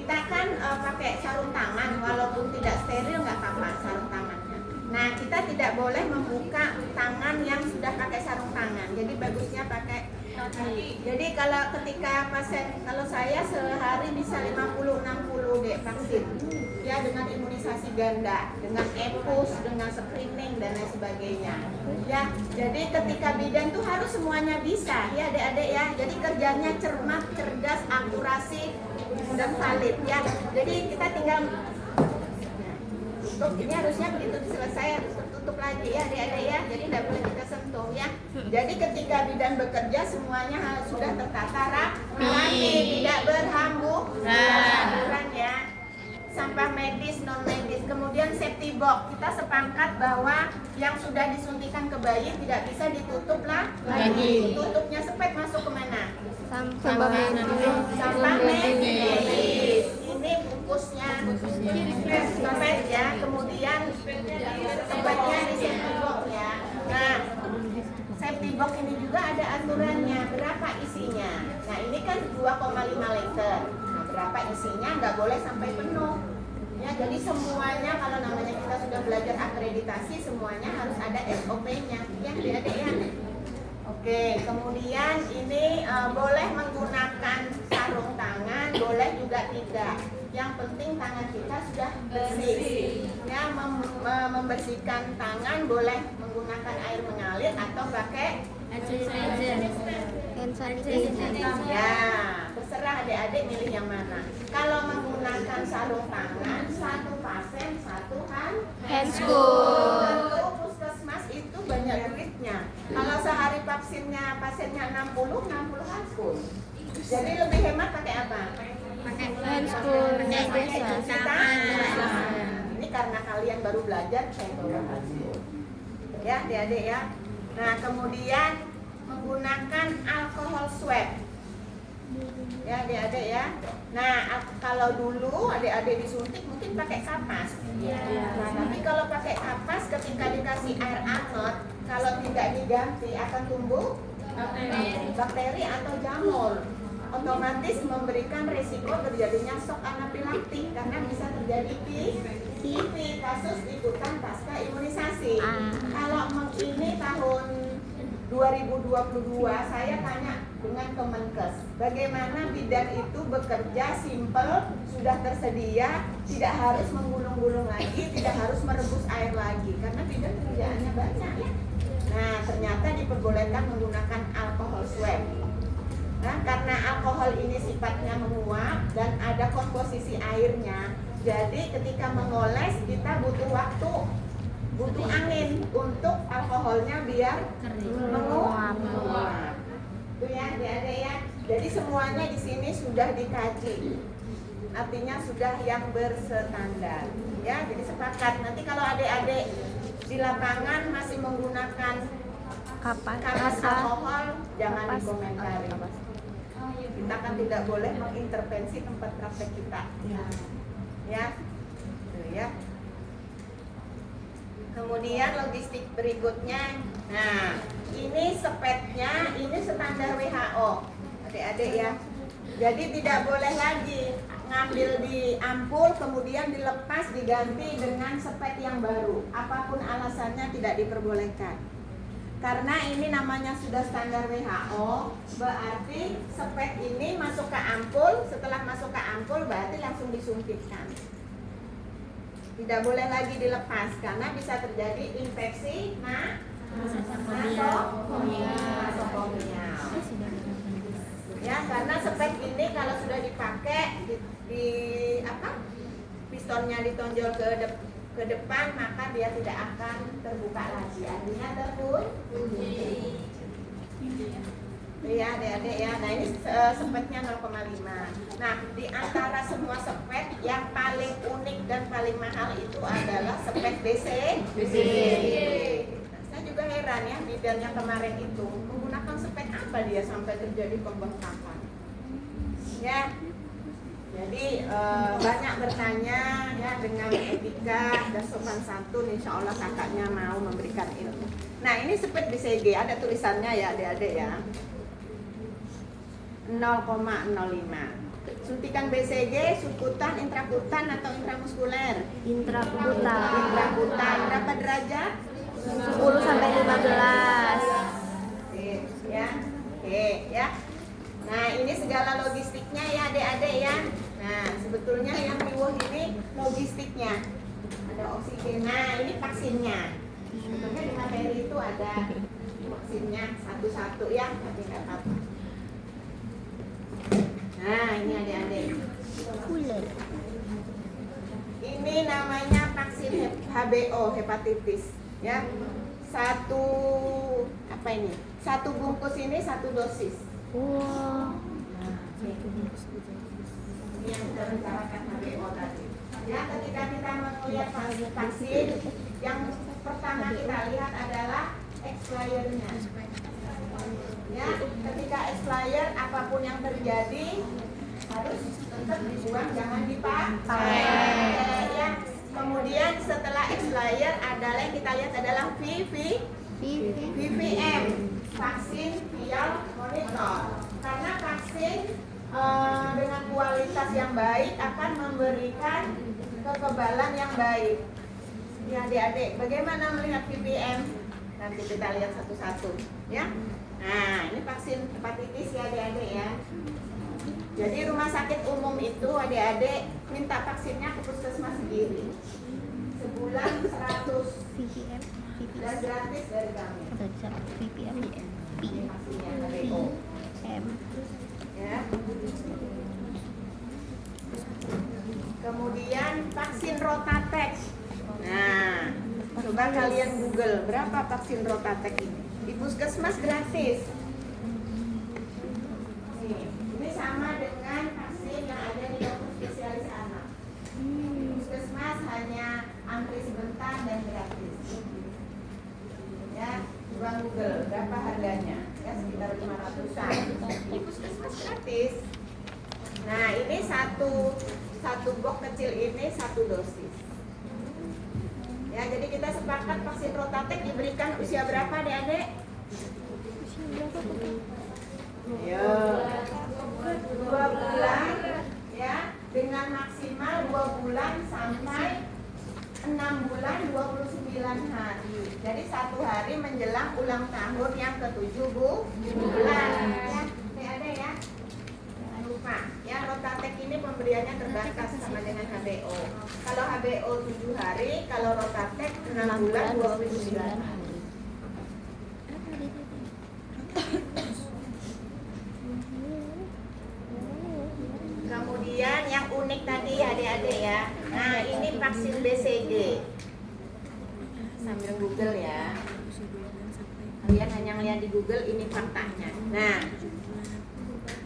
kita kan pakai sarung tangan, walaupun tidak steril nggak apa-apa sarung tangannya. Nah, kita tidak boleh membuka tangan yang sudah pakai sarung tangan. Jadi bagusnya pakai. Jadi kalau ketika pasien, kalau saya sehari bisa 50-60 deh vaksin. Ya, dengan imunisasi ganda, dengan epus, dengan screening dan lain sebagainya. Ya, jadi ketika bidan tuh harus semuanya bisa, ya adik-adik ya. Jadi kerjanya cermat, cerdas, akurasi dan valid ya. Jadi kita tinggal tutup, ini harusnya begitu selesai harus tertutup lagi ya adik-adik ya. Jadi tidak boleh kita sentuh ya. Jadi ketika bidan bekerja semuanya sudah tertata rapi, tidak berhamburan ya. Sampah medis, non medis, kemudian safety box. Kita sepakat bahwa yang sudah disuntikan ke bayi tidak bisa ditutup lagi. Tutupnya sepet masuk ke mana? Sampah medis. Ini bungkusnya sepet ya. Kemudian sepetnya di safety box ya. Nah, safety box ini juga ada aturannya. Berapa isinya? Nah, ini kan 2,5 liter. Berapa isinya, nggak boleh sampai penuh ya. Jadi semuanya kalau namanya kita sudah belajar akreditasi semuanya harus ada SOP-nya ya adik-adik ya. Oke, kemudian ini boleh menggunakan sarung tangan, boleh juga tidak. Yang penting tangan kita sudah bersih ya. Membersihkan tangan boleh menggunakan air mengalir atau pakai ya, terserah adik-adik milih yang mana. Kalau menggunakan sarung tangan, satu pasien satu handscoon. Kalau puskesmas itu banyak duitnya. Kalau sehari vaksinnya pasiennya 60 handscoon. Jadi lebih hemat pakai apa? Pakai handscoon biasa. Ini karena kalian baru belajar saya bawa handscoon. Ya, adik-adik ya. Nah, kemudian menggunakan alkohol swab. Ya, adik-adik ya. Nah, kalau dulu adik-adik disuntik mungkin pakai kapas. Nah, tapi kalau pakai kapas ketika dikasih air hangat, kalau tidak diganti akan tumbuh bakteri atau jamur. Otomatis memberikan risiko terjadinya shock anafilaktik karena bisa terjadi PIP, kasus ikutan pasca imunisasi. Kalau ini tahun 2022 saya tanya dengan Kemenkes, bagaimana bidan itu bekerja simple, sudah tersedia, tidak harus menggulung-gulung lagi, tidak harus merebus air lagi, karena bidan kerjaannya banyak ya. Nah, ternyata diperbolehkan menggunakan alkohol swab. Nah, karena alkohol ini sifatnya menguap dan ada komposisi airnya, jadi ketika mengoles kita butuh waktu, butuh angin untuk alkoholnya biar menguap. Itu ya, adik-adik ya. Jadi semuanya di sini sudah dikaji. Artinya sudah yang berstandar. Ya, jadi sepakat. Nanti kalau adik-adik di lapangan masih menggunakan kapas alkohol, jangan dikomentari. Kita kan tidak boleh mengintervensi tempat praktek kita. Ya. Tuh ya. Kemudian logistik berikutnya, nah ini sepetnya, ini standar WHO, adik-adik ya. Jadi tidak boleh lagi ngambil di ampul kemudian dilepas diganti dengan sepet yang baru. Apapun alasannya tidak diperbolehkan. Karena ini namanya sudah standar WHO, berarti sepet ini masuk ke ampul, setelah masuk ke ampul berarti langsung disuntikkan. Tidak boleh lagi dilepas karena bisa terjadi infeksi nosokomial. Ya, karena sepet ini kalau sudah dipakai di pistonnya ditonjol ke depan maka dia tidak akan terbuka lagi, artinya terkunci. Ya, adik-adik ya. Nah, ini sepetnya 0,5. Nah, di antara semua sepet yang paling unik dan paling mahal itu adalah sepet BC. Nah, saya juga heran ya, bidan yang kemarin itu menggunakan sepet apa dia sampai terjadi pembengkakan. Ya. Jadi banyak bertanya ya, dengan etika dan sopan santun, insya Allah kakaknya mau memberikan ilmu. Nah, ini sepet BCG, ada tulisannya ya adik-adik ya, 0,05. Suntikan BCG, subkutan, intrakutan atau intramuskuler? Intrakutan. Intrakutan. Berapa derajat? 10 sampai 15. Oke, ya. Oke, ya. Nah, ini segala logistiknya ya adik-adik ya. Nah, sebetulnya yang riwuh ini logistiknya. Ada oksigen. Nah, ini vaksinnya. Sebetulnya di materi itu ada vaksinnya satu-satu ya, tapi nggak apa-apa. Nah, ini adik-adik. Ini namanya vaksin HBO, hepatitis. Ya, satu apa ini? Satu bungkus ini satu dosis. Wow. Ini yang kita bicarakan HBO tadi. Ya, ketika kita melihat vaksin, yang pertama kita lihat adalah expirednya. Ya, ketika expired apapun yang terjadi harus tetap dibuang, jangan dipakai. Ya. Kemudian setelah expired adalah yang kita lihat adalah VVM, vaksin vial monitor. Karena vaksin dengan kualitas yang baik akan memberikan kekebalan yang baik. Ya adik-adik, bagaimana melihat VVM? Nanti kita lihat satu-satu, ya. Nah, ini vaksin hepatitis ya adik-adik ya. Jadi rumah sakit umum itu adik-adik minta vaksinnya ke puskesmas sendiri. Sebulan 100 VPM. dan gratis dari kami. VPM. Vaksinnya HBO. Ya. Kemudian vaksin Rotateq. Nah, coba kalian Google berapa vaksin Rotateq ini. Di puskesmas gratis. Ini sama dengan vaksin yang ada di dokter spesialis anak. Puskesmas hanya antri sebentar dan gratis. Ya, coba Google berapa harganya? Ya, sekitar 500-an. Di puskesmas gratis. Nah, ini satu box kecil ini satu dosis. Ya, jadi kita sepakat vaksin Rotateq diberikan usia berapa, Adik-adik? Ya, 2 bulan ya, dengan maksimal 2 bulan sampai 6 bulan 29 hari. Jadi 1 hari menjelang ulang tahun yang ke-7 bulan. Ya, Adik-adik ya. Jangan lupa, ya Rotateq ini pemberiannya terbatas sama dengan HBO. Kalau HBO 7 hari, kalau Rotateq 6 bulan 29 hari. Kemudian yang unik tadi adik-adik ya. Nah, ini vaksin BCG. Sambil Google ya. Kalian hanya lihat di Google, ini faktanya. Nah,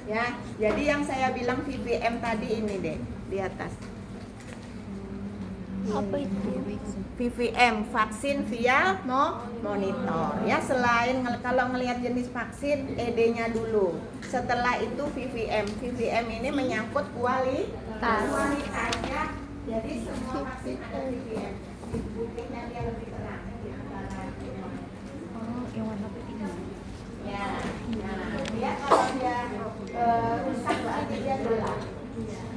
ya, jadi yang saya bilang VVM tadi ini deh di atas. Apa itu? VVM, vaksin vial monitor. Ya, selain kalau ngelihat jenis vaksin, ED-nya dulu. Setelah itu VVM. VVM ini menyangkut kualitasnya. Jadi semua vaksin ada VVM. Buktinya dia lebih terang di antara Yang warna putih. ya. Nah, dia kalau dia rusak berarti dia gelap.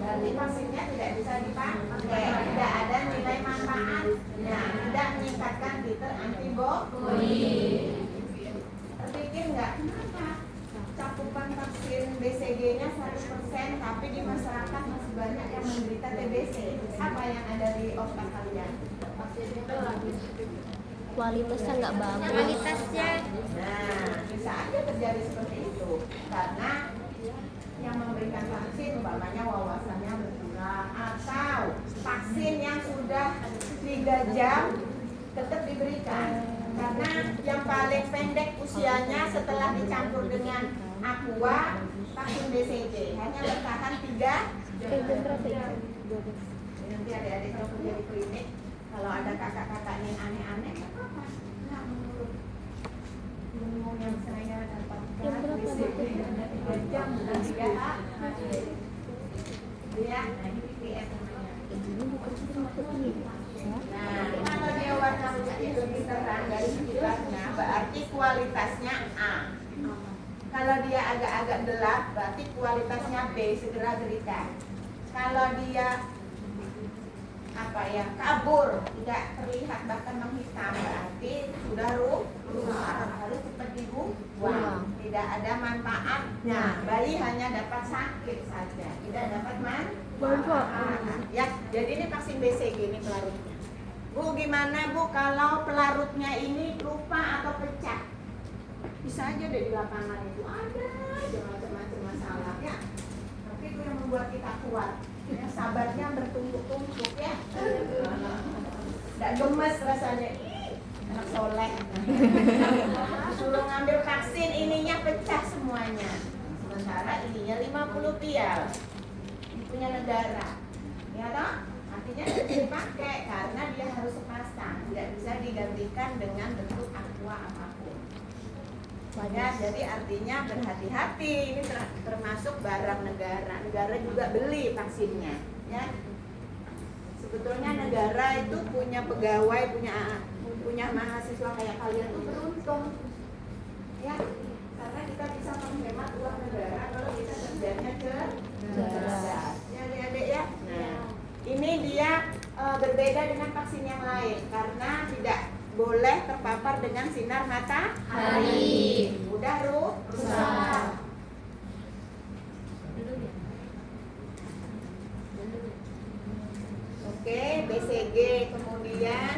Berarti vaksinnya tidak bisa dipakai, tidak ada nilai manfaat, nah, tidak meningkatkan titer antibodi. Terpikir nggak kenapa cakupan vaksin BCG-nya 100%, tapi di masyarakat masih banyak yang menderita TBC. Apa yang ada di otak kalian? Kualitasnya nggak bagus. Kualitasnya. Nah, bisa aja terjadi seperti itu karena yang memberikan vaksin umpamanya wawasannya berkurang, atau vaksin yang sudah 3 jam tetap diberikan karena yang paling pendek usianya setelah dicampur dengan aqua vaksin BCG hanya bertahan 3 jam. Nanti adik-adik kalau kerja di klinik, kalau ada kakak-kakak yang aneh-aneh, nggak apa-apa, nggak menurut ilmu yang saya dapatkan BCG hanya 3 jam bukan 3 hari. Ya, nah ini VPM namanya. Nah, kalau dia warna putih lebih terang dari sekitarnya, berarti kualitasnya A. Kalau dia agak-agak gelap berarti kualitasnya B, segera berikan. Kalau dia kabur, tidak terlihat bahkan menghitam, berarti sudah rusak, harus cepat dibuang. Tidak ada manfaatnya, bayi hanya dapat sakit saja, tidak dapat manfaat. Ya, jadi ini vaksin BCG ini pelarutnya. Bu, gimana Bu kalau pelarutnya ini lupa atau pecah? Bisa aja deh di lapangan itu ada aja macam-macam masalah ya. Tapi itu yang membuat kita kuat. Ya, sabarnya bertumpuk-tumpuk ya. Nggak gemes rasanya. Ih, anak soleh. Suruh ngambil vaksin ininya pecah semuanya. Sementara ininya 50 pial. Ini punya negara. Ya toh? Artinya tidak bisa dipakai karena dia harus sepasang. Tidak bisa digantikan dengan bentuk aqua apapun. Ya, jadi artinya berhati-hati, ini termasuk barang negara. Negara juga beli vaksinnya, ya. Sebetulnya negara itu punya pegawai, punya mahasiswa kayak kalian tuh beruntung, ya. Karena kita bisa menghemat uang negara kalau kita kerjanya cerdas. Ya, adik-adik ya. Nah, ini dia berbeda dengan vaksin yang lain karena tidak boleh terpapar dengan sinar matahari. Udah rusak. Oke, BCG kemudian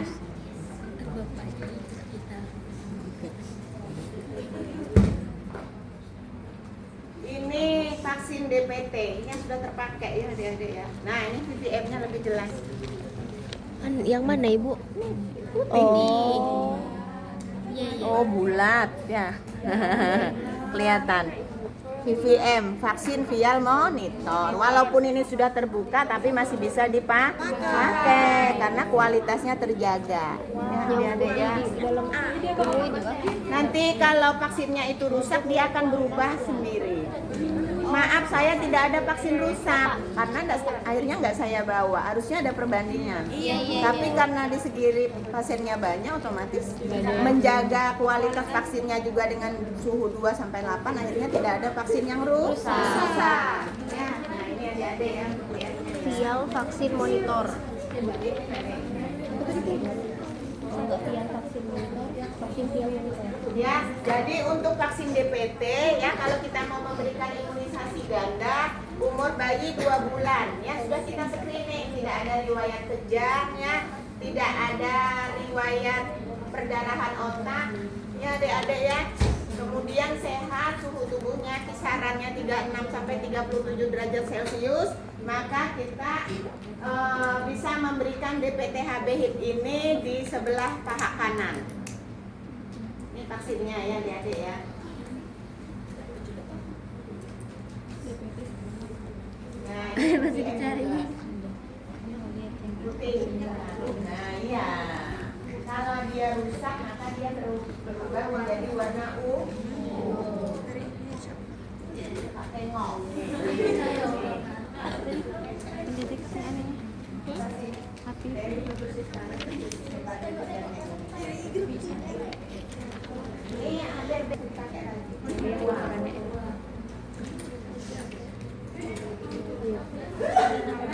ini vaksin DPT, ini yang sudah terpakai ya adik-adik ya. Nah, ini VVM-nya lebih jelas. Yang mana Ibu? Oh, oh bulat ya. Kelihatan. VVM, vaksin vial monitor. Walaupun ini sudah terbuka, tapi masih bisa dipakai karena kualitasnya terjaga. Ya. Nanti kalau vaksinnya itu rusak, dia akan berubah sendiri. Maaf, saya tidak ada vaksin rusak karena akhirnya nggak saya bawa. Harusnya ada perbandingan. Tapi karena di segi pasiennya banyak, otomatis menjaga kualitas vaksinnya juga dengan suhu 2-8, akhirnya tidak ada vaksin yang rusak. Ya, nah ini adik-adik ya. Vial vaksin monitor. Enggak vial vaksin monitor, vaksin vial monitor. Ya, jadi untuk vaksin DPT ya, kalau kita mau memberikan imunisasi ganda umur bayi 2 bulan ya, sudah kita screening, tidak ada riwayat kejang ya, tidak ada riwayat perdarahan otak ya adik-adik ya. Kemudian sehat, suhu tubuhnya kisarannya 36 sampai 37 derajat Celcius, maka kita bisa memberikan DPT HB HIP ini di sebelah paha kanan. Ini vaksinnya ya adik-adik ya. Nah, ini Masih dicari. putih. Nah, iya. Kalau dia rusak, maka dia berubah menjadi warna ungu. Tengok. Pendeteksi aneh. Hati. Ini ada dipakai lagi.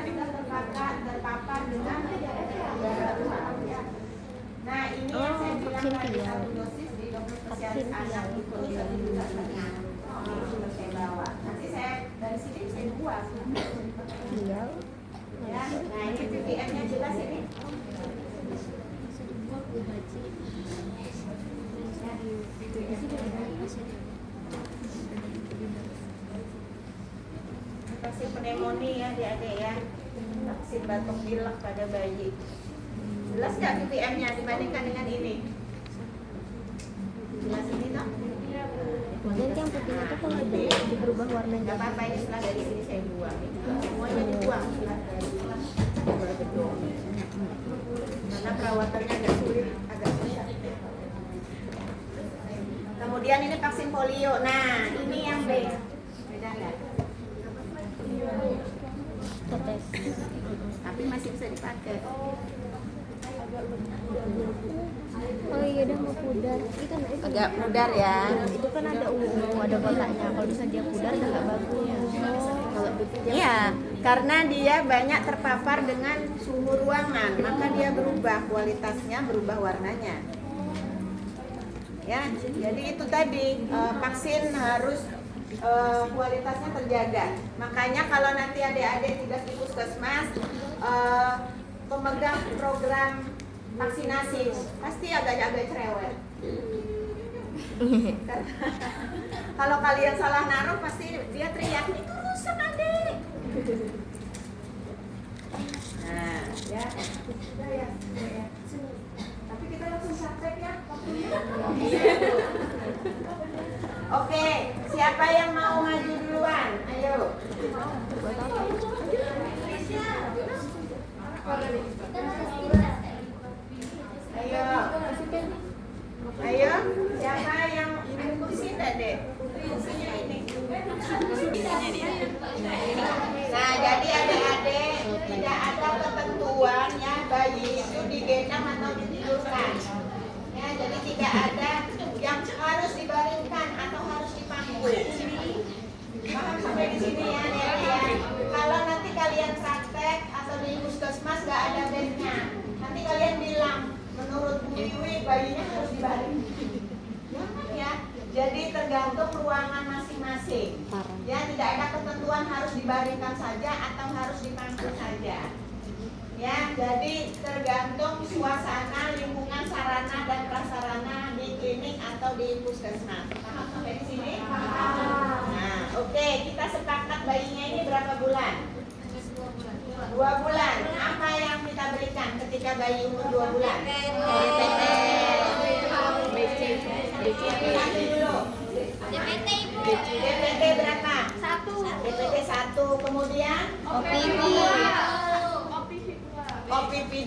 Kita terpapar dengan nah ini yang saya bilang tadi satu dosis di dokter spesialis anak itu juga pernah sudah saya bawa. Nanti saya dari sini saya buat. Vial. Ya, nah ini VPN-nya jelas ini. Vaksin pneumonia ya adik-adik ya. Vaksin batuk pilek pada bayi. Jelas nggak VPN-nya dibandingkan dengan ini? Jelas ini toh? Nanti yang putih itu kalau berubah warna Nggak apa-apa, ini setelah dari sini saya buang. Semuanya dibuang setelah dari setelah gedung. Karena perawatannya agak sulit, agak susah. Kemudian ini vaksin polio. Nah, ini yang B. Beda nggak? tetes. Tapi masih bisa dipakai. Oh iya udah mau pudar. Itu kan itu. Agak pudar ya. Itu kan ada ungu, ada kotaknya. Kalau misalnya dia pudar udah nggak bagus. Kalau putih dia Iya, karena dia banyak terpapar dengan suhu ruangan, maka dia berubah kualitasnya, berubah warnanya. Ya, jadi itu tadi vaksin harus kualitasnya terjaga. Makanya kalau nanti adik-adik tugas di puskesmas, pemegang program vaksinasi pasti agak-agak cerewet. Karena kalau kalian salah naruh pasti dia teriak, itu rusak adik. Nah, ya, sudah ya, sudah ya. Tapi kita langsung praktek ya. Oke, siapa yang mau maju duluan? Ayo. Ayo. Ayo, siapa yang kursi enggak, Dek? Kursinya ini. Nah, jadi adik-adik tidak ada ketentuan ya bayi itu digendong atau ditidurkan. Ya, jadi tidak ada yang harus dibaringkan atau harus dipangku. Paham sampai di sini ya, Dek ya. Kalau nanti kalian praktek atau di puskesmas nggak ada bednya, nanti kalian bilang menurut Bu Wiwi bayinya harus dibaring. Jangan ya. Jadi tergantung ruangan masing-masing. Ya, tidak ada ketentuan harus dibaringkan saja atau harus dipangku saja. Ya, jadi tergantung suasana, lingkungan, sarana dan prasarana di klinik atau di puskesmas. Paham sampai di sini? Paham. Nah, oke, kita sepakat bayinya ini berapa bulan? 2 bulan. Apa yang kita berikan ketika bayi umur 2 bulan? DPT berapa? 1. DPT 1. Kemudian OPP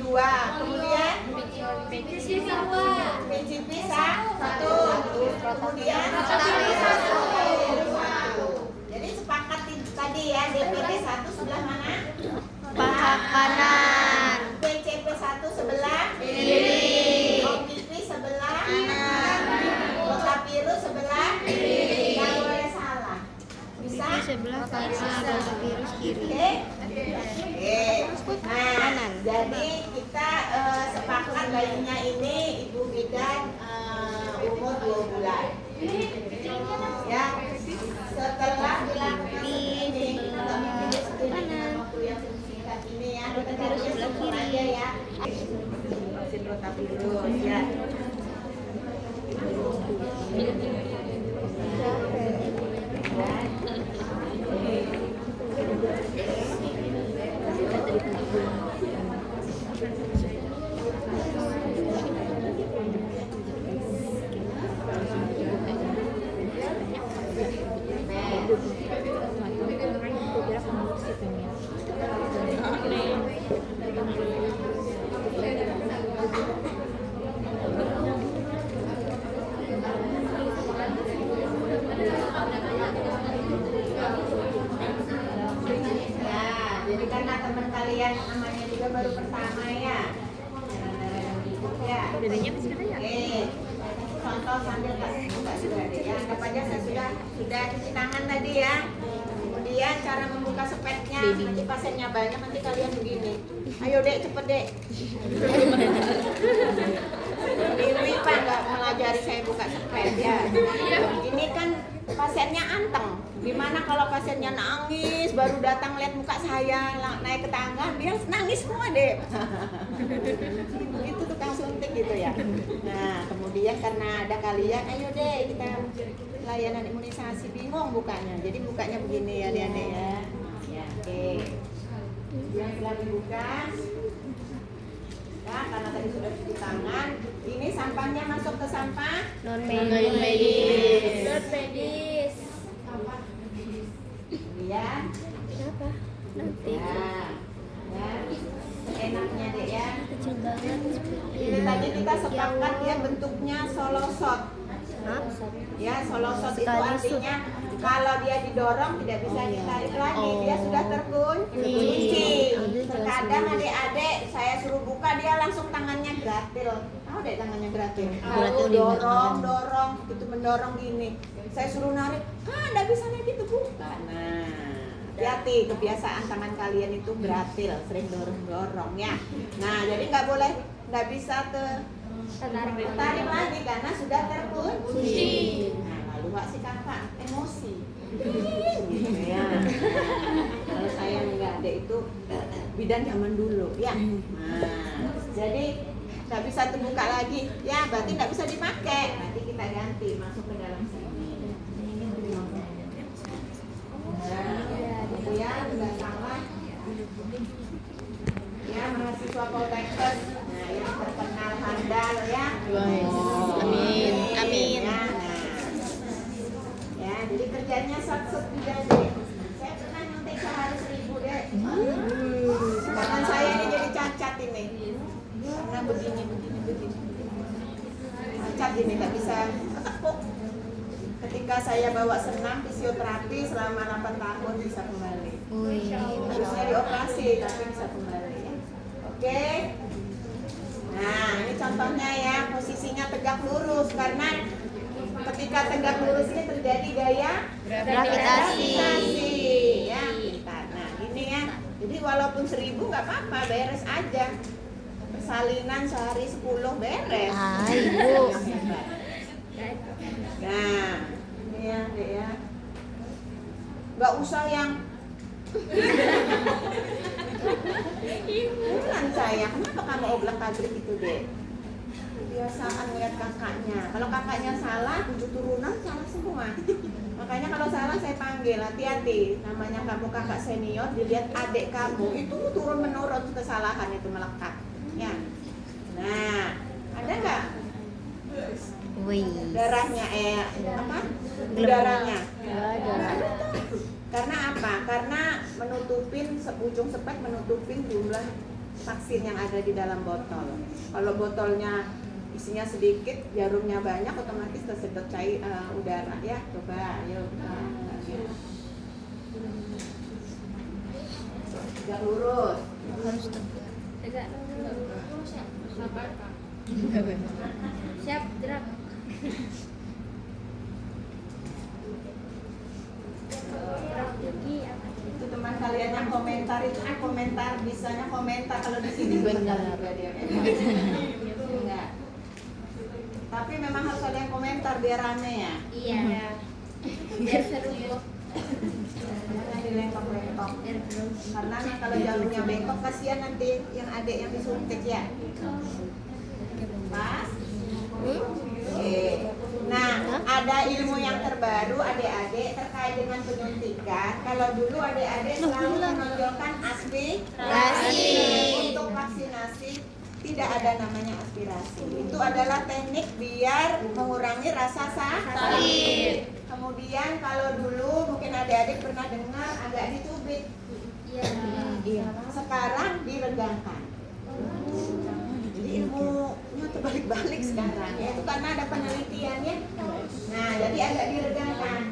2. Kemudian PCP 1. Kemudian jadi sepakat tadi ya, DPT 1 sebelah mana? paha kanan. PCP 1 sebelah kiri. OPP sebelah kanan. Rotavirus sebelah kiri. Nggak boleh salah. Bisa? Sebelah kanan, virus kiri. Oke. Nah, jadi kita sepakat bayinya ini Ibu Bidan umur 2 bulan. Ya. Setelah dilakukan ini, kita memilih dengan waktu yang singkat ini ya. Rotavirus sebelah kiri aja ya. Vaksin rotavirus ya. Jadi karena teman kalian namanya juga baru pertama ya. Ya. Bedanya apa sih katanya? Oke. Contoh sambil buka sudah deh ya. Anggap aja saya sudah cuci tangan tadi ya. Kemudian cara membuka sepetnya, nanti pasiennya banyak, nanti kalian begini. Ayo Dek, cepet Dek. Ini Pak nggak mengajari saya buka sepet ya. Ini kan pasiennya anteng. Gimana kalau pasiennya nangis, baru datang lihat muka saya, naik ke tangga, dia nangis semua deh. Itu tukang suntik gitu ya. Nah, kemudian karena ada kalian, ayo deh kita layanan imunisasi, bingung bukanya. Jadi bukanya begini ya, adik-adik ya. Ya, oke. Yang setelah dibuka, ya, karena tadi sudah cuci tangan, ini sampahnya masuk ke sampah Non medis. ya. Kenapa? Nanti Ya, enaknya deh ya. kecil banget. Ini tadi kita sepakat ya bentuknya solosot. Hah? Ya, solosot itu Sekali artinya Kalau dia didorong tidak bisa ditarik lagi, dia sudah terkunci. Terkadang adik-adik saya suruh buka dia langsung tangannya gratil. Tahu deh tangannya gratil? Dorong, gitu mendorong gini. Saya suruh narik, nggak bisa lagi tuh buka. Nah, hati-hati kebiasaan tangan kalian itu gratil, sering dorong ya. Nah, jadi nggak bisa tertarik lagi karena sudah terkunci. Nah, lalu si kakak emosi. Gitu ya. Kalau saya nggak ada itu bidan zaman dulu ya. Nah, jadi nggak bisa terbuka lagi ya, berarti nggak bisa dipakai. Nanti kita ganti masuk ke dalam sini. Nah, ya sudah salah. Ya mahasiswa Poltekkes, nah yang terkenal handal ya. Amin. Amin. Ya, ya jadi kerjanya sat-sat juga deh. Saya pernah nyontek sehari 1.000 deh. Tangan saya ini jadi cacat ini. Karena begini. Cacat ini nggak bisa tekuk. Ketika saya bawa senam fisioterapi selama 8 tahun bisa kembali. Harusnya dioperasi tapi bisa kembali ya. Oke. Nah, ini contohnya ya, posisinya tegak lurus karena ketika tegak lurus ini terjadi gaya Gravitasi. Ya. Nah, ini ya. Jadi walaupun 1.000 nggak apa-apa, beres aja. Persalinan sehari 10 beres. Ibu. Nah, ini ya, Dek ya. Nggak usah yang bukan saya, kenapa kamu oblak-abrik itu, Dek? Kebiasaan ngeliat kakaknya. Kalau kakaknya salah, 7 turunan salah semua. Makanya kalau salah saya panggil, hati-hati. Namanya kamu kakak senior, dilihat adik kamu itu turun-menurun kesalahan itu melekat. Ya. Nah, ada nggak? Darahnya udaranya. Karena apa? Karena menutupin ujung sepet menutupin jumlah vaksin yang ada di dalam botol. Kalau botolnya isinya sedikit, jarumnya banyak, otomatis tersedot cair udara ya. Coba, ayo. Tegak lurus. Harus tegak lurus. Siap, gerak. Itu teman kalian yang komentar itu komentar, bisanya komentar kalau di sini benar juga dia. Enggak. Tapi memang harus ada yang komentar biar rame ya. Iya. Biar seru ya. Jangan dilengkok-lengkok. Karena nih kalau jalurnya bengkok kasihan nanti yang adik yang disuntik ya. Pas. Oke. Nah, ada ilmu yang terbaru adik-adik terkait dengan penyuntikan. Kalau dulu adik-adik selalu menonjolkan aspirasi. Untuk vaksinasi tidak ada namanya aspirasi. Itu adalah teknik biar mengurangi rasa sakit. Kemudian kalau dulu mungkin adik-adik pernah dengar agak dicubit. Iya. Sekarang diregangkan. Jadi ilmunya terbalik-balik sekarang ya, itu karena ada penelitiannya. Nah, jadi agak diregangkan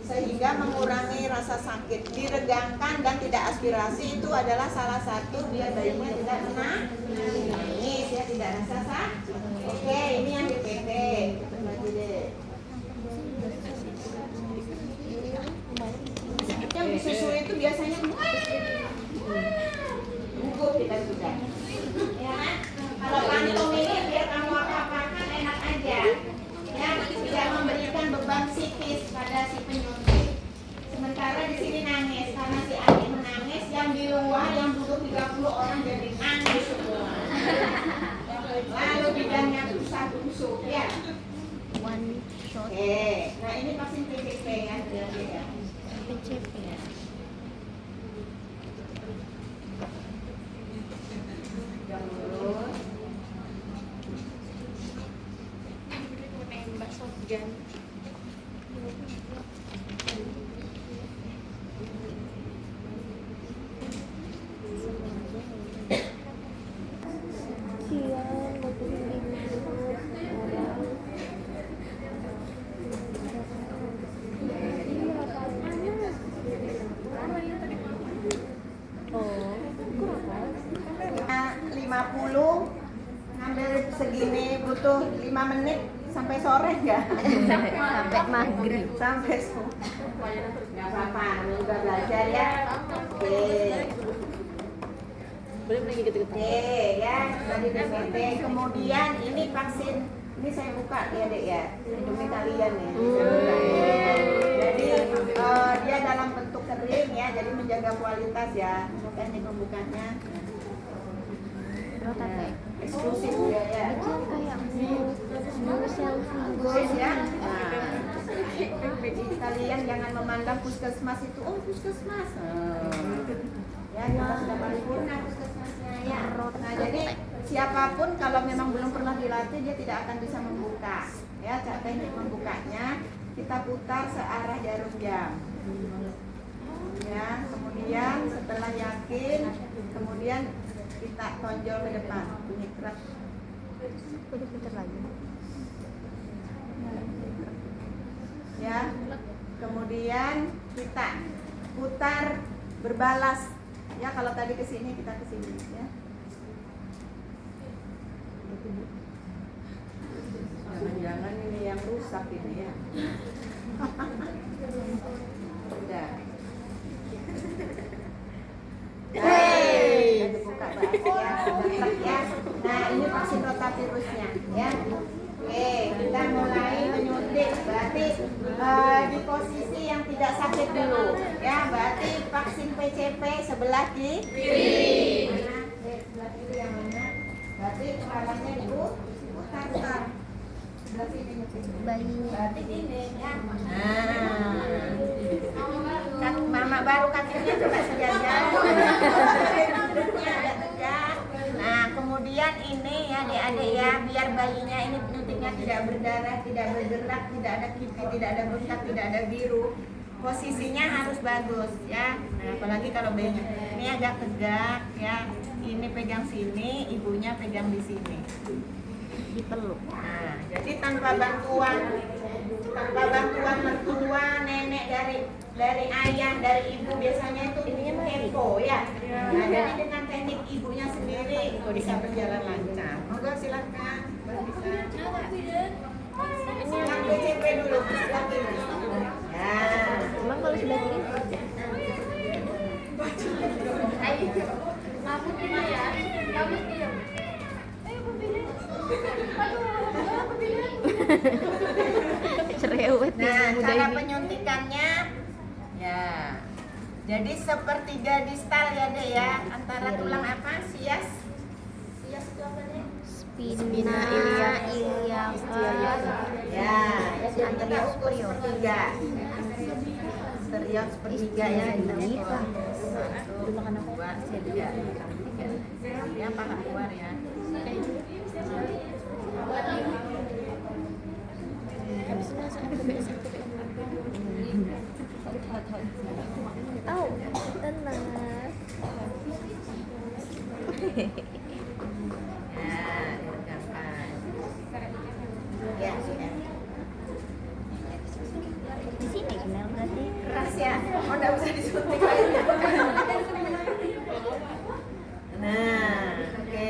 sehingga mengurangi rasa sakit. Diregangkan dan tidak aspirasi itu adalah salah satu biar bayinya tidak menangis ya, tidak rasa sakit. Oke, ini yang DPT. Lagi deh. Yang disusui itu biasanya gugup kita sudah. Ya kan? Kalau kantong ini biar kamu apa-apakan enak aja. Ya, tidak memberikan beban psikis pada si penyuntik. Sementara di sini nangis karena si adik menangis, yang di luar yang duduk 30 orang jadi nangis semua. Lalu bidangnya susah busuk ya. One shot. Oke, nah ini vaksin PCV ya, ya. PCP. Yang lurus. butuh 5 menit sampai sore nggak? Sampai maghrib. Sampai sore. Nggak apa-apa, namanya juga belajar ya. Oke. Oke ya, tadi DPT. Kemudian ini vaksin, ini saya buka ya dek ya, hidungnya kalian ya. Saya buka, ya. Jadi dia dalam bentuk kering ya, jadi menjaga kualitas ya. Bukan ini pembukanya. Rotatek. Eksklusif ya ya. Itu kayak mau selfie. Bagus ya. Nah, kalian jangan memandang puskesmas itu, oh puskesmas. Ya kita sudah paripurna puskesmasnya ya. Nah jadi siapapun kalau memang belum pernah dilatih dia tidak akan bisa membuka. Ya cara teknik membukanya kita putar searah jarum jam. Ya kemudian setelah yakin kemudian kita tonjol ke depan bunyi kerak. Putar lagi. Ya kemudian kita putar berbalas ya, kalau tadi ke sini kita ke sini ya. Jangan-jangan ini yang rusak ini ya. Udah. Hey, dibuka ya. Nah, ini vaksin rotavirusnya ya. Oke, kita mulai menyuntik. Berarti di posisi yang tidak sakit dulu ya. Berarti vaksin PCP sebelah kiri. Sebelah kiri yang mana? Berarti kepalanya ibu putar. Sebelah sini nyuntik. Berarti ini ya. Nah, mama baru kakinya coba sejajar. Duduknya agak tegak. Nah, kemudian ini ya adik-adik ya, biar bayinya ini nyuntiknya tidak berdarah, tidak bergerak, tidak ada kipi, tidak ada bengkak, tidak ada biru. Posisinya harus bagus ya. Nah, apalagi kalau bayinya ini agak tegak ya. Ini pegang sini, ibunya pegang di sini. Dipeluk. Nah, jadi tanpa bantuan mertua, nenek dari ayah, dari ibu biasanya itu tempo ya. Nah, jadi dengan teknik ibunya sendiri bisa berjalan lancar. Monggo silakan. Yang PCP dulu sebelah kiri. Ya. Emang kalau sebelah kiri? Cerewet Nah, nih muda cara ini. penyuntikannya ya. Jadi sepertiga distal ya deh ya, antara tulang apa? Sias itu apa deh? Spina iliaca. Ya, yang kita ukur sepertiga. Posterior sepertiga ya, kita ukur. 1, 2, 3. Ya, paha keluar ya. Oh, tenang. Ya, sudah. Di sini kenal berarti. Keras ya. Oh, enggak usah disuntik lagi. Nah, oke.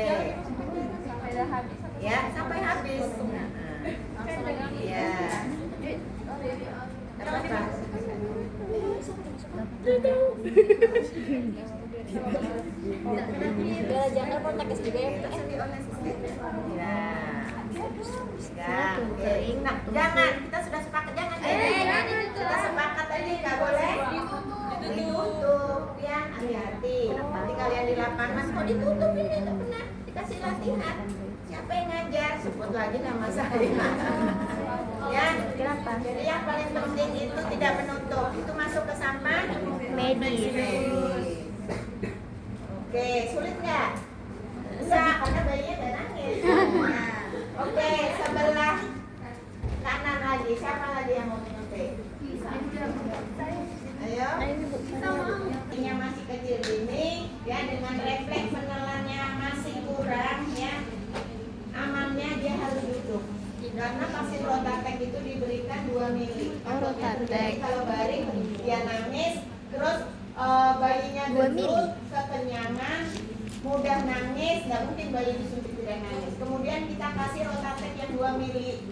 Ya, sampai habis. Ya. Apa? Jangan kontak juga ya. Ya. Ya, oke. Nah, jangan, kita sudah sepakat jangan. Kita sepakat tadi nggak boleh ditutup ya, hati-hati. Nanti kalian di lapangan kok ditutup ini nggak pernah dikasih latihan. Siapa yang ngajar? Sebut lagi nama saya. Ya, Kenapa? jadi yang paling penting itu tidak menutup. Itu masuk ke sampah Medis. Oke, sulit nggak? Enggak, karena bayinya udah nangis. Nah, oke, sebelah kanan lagi. Siapa lagi yang mau menyuntik? Ayo. Ini masih kecil gini, ya dengan refleks menelannya masih kurang, ya. Amannya dia harus duduk. Karena vaksin Rotatek itu diberikan 2 mili. Oh, Rotatek. Jadi kalau baring dia nangis, terus bayinya 2 duduk, mili. kekenyangan, mudah nangis, nggak mungkin bayi disuntik tidak sudah nangis. Kemudian kita kasih Rotatek yang 2 mili.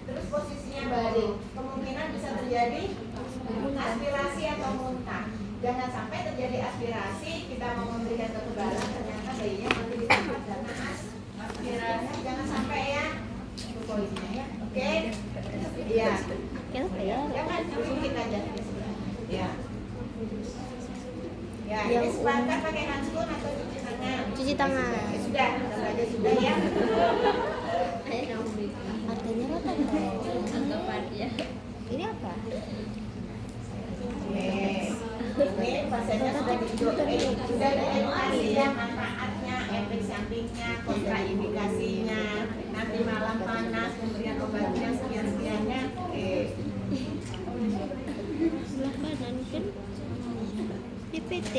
Terus posisinya balik. Kemungkinan bisa terjadi aspirasi atau muntah. Jangan sampai terjadi aspirasi, kita mau memberikan kekebalan, ternyata bayinya mati di tempat karena aspirasi. Jangan sampai ya. Itu poinnya ya. Oke? Iya. Kenapa ya? Jangan masukin aja. Ya. Ya, ini sepakat pakai handphone atau cuci tangan? Cuci tangan. Sudah, aja sudah ya. Artinya apa? Ini apa? Ini pasiennya sudah sudah diedukasi ya manfaatnya, efek sampingnya, kontraindikasinya, nanti malam panas, pemberian obatnya sekian-sekiannya. Sebelah kanan kan DPT.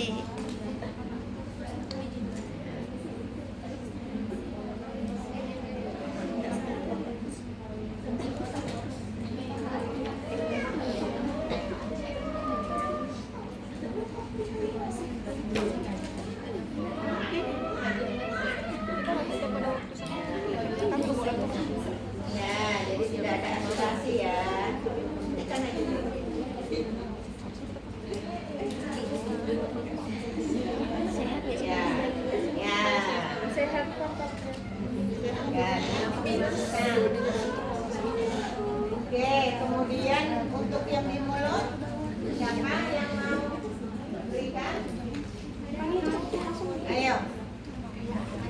Ya, jadi tidak ada aspirasi ya. Ini karena ini. Sehat ya? Ya, ya. Sehat Ya, teruskan. Oke, kemudian untuk yang di mulut, siapa yang mau berikan? Ayo.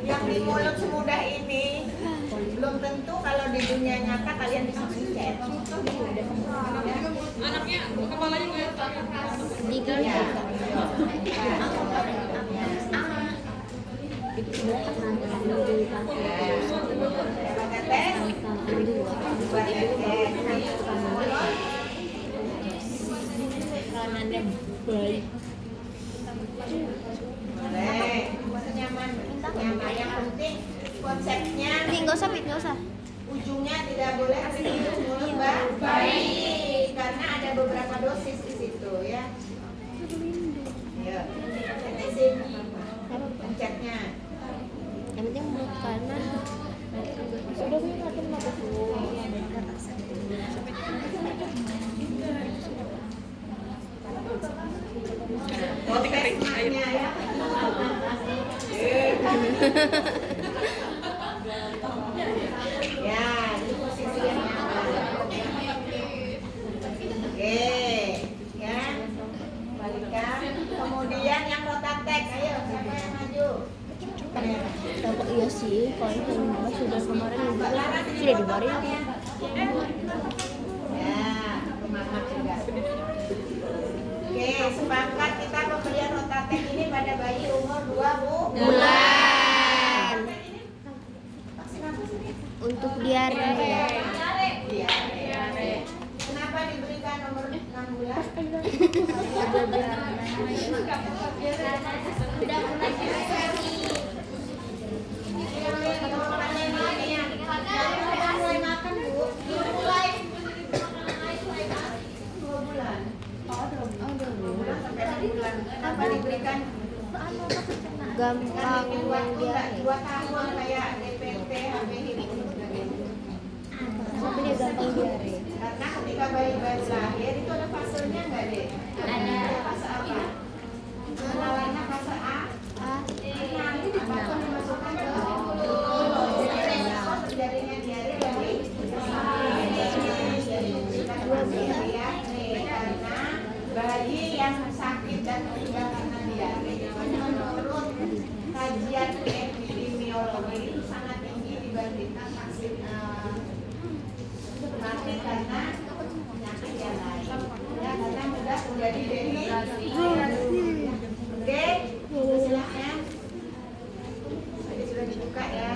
Yang di mulut semudah ini, belum tentu kalau di dunia nyata kalian bisa mencet. Anaknya kepalanya kelihatan. Gigi. Ya. Pakai tes. Dua tetes. Kanannya baik. Boleh. Nyaman. Nyaman. Yang penting konsepnya Ini nggak usah, nggak usah. ujungnya tidak boleh habis hidung mulut baik. Karena ada beberapa dosis di situ ya. Ayo. Tetesin. Pencetnya. Yang penting mulut kanan. Sudah punya makin bagus. Oh, dikering air. Ya. Ya, ini posisi yang nyaman. Oke, ya. Balikan. Kemudian yang Rotatek, ayo siapa yang maju? Dapat iya sih, kalau yang bawah sudah kemarin juga sudah dibarin. Ya, semangat juga. Oke, sepakat kita pemberian Rotatek ini pada bayi umur 2 bulan. Vaksin apa sih? Untuk diare. Diare. Kenapa diberikan nomor 6 bulan? Mulai makan Bu. Mulai 2 bulan. Oh, 2 bulan sampai 6 bulan. Kenapa diberikan Gampang diare. 2 tahun kayak DPT, HPI dan sebagainya? Tapi dia gampang diare. Karena ketika bayi baru lahir itu ada fasenya nggak deh? Ada. Fase apa? Kenalannya fase A. Nanti apapun dimasukkan ke terjadinya diare dari karena bayi yang sakit dan meninggal karena diare menurut kajian epidemiologi itu sangat tinggi dibandingkan vaksin mati karena penyakit yang lain ya, karena mudah terjadi dehidrasi. Oke, silakan. Tadi sudah dibuka ya.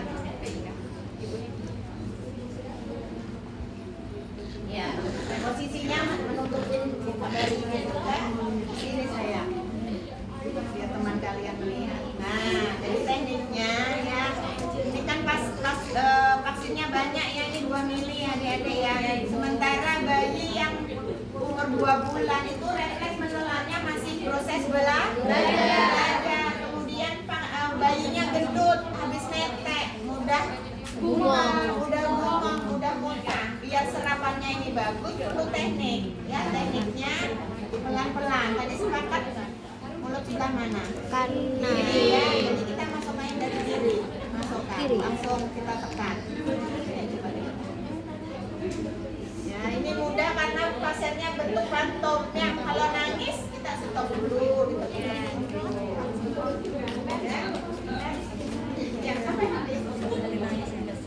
Ya, posisinya menutupin bayinya juga. Ini saya biar teman kalian melihat. Nah, jadi tekniknya ya, ini kan pas vaksinnya banyak ya, ini 2 mili adik-adik ya. Sementara bayi yang umur 2 bulan itu refleks menelannya masih proses belajar. Kemudian bayinya gendut, habis netek, mudah udah ngomong. Biar serapannya ini bagus, perlu teknik. Ya, tekniknya pelan-pelan. Tadi sepakat mulut sebelah mana? Kanan. Kiri ya. Jadi kita masuk main dari kiri. Masukkan. Kiri. Langsung kita tekan. Ya, ini mudah karena pasiennya bentuk fantomnya. Kalau nangis kita stop dulu. Ya, sampai habis.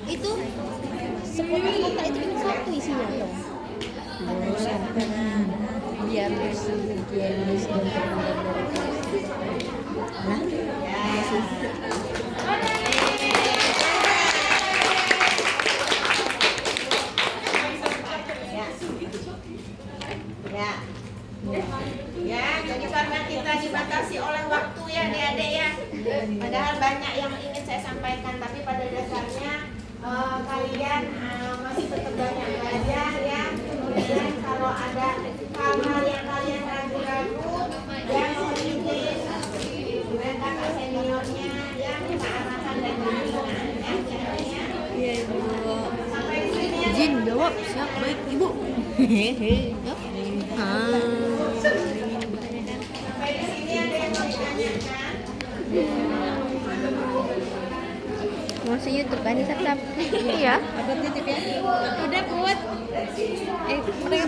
Itu 10 kotak itu cuma satu isinya dong. Biar higienis dan terhindar dari virus. Nah, Ya. Ya, jadi karena kita dibatasi oleh waktu ya adik-adik ya. Padahal banyak yang ingin saya sampaikan, tapi pada dasarnya kalian masih tetap banyak belajar ya. Kemudian kalau ada hal-hal yang kalian ragu-ragu, ya mohon izin dengan kakak seniornya ya minta arahan dan bimbingan ya. iya Ibu. Sampai di sini ya. Izin jawab, siap baik Ibu. Hehehe. Sampai di sini ada yang mau ditanyakan? Masih YouTube kan, Sap? Iya. Udah buat. Mereka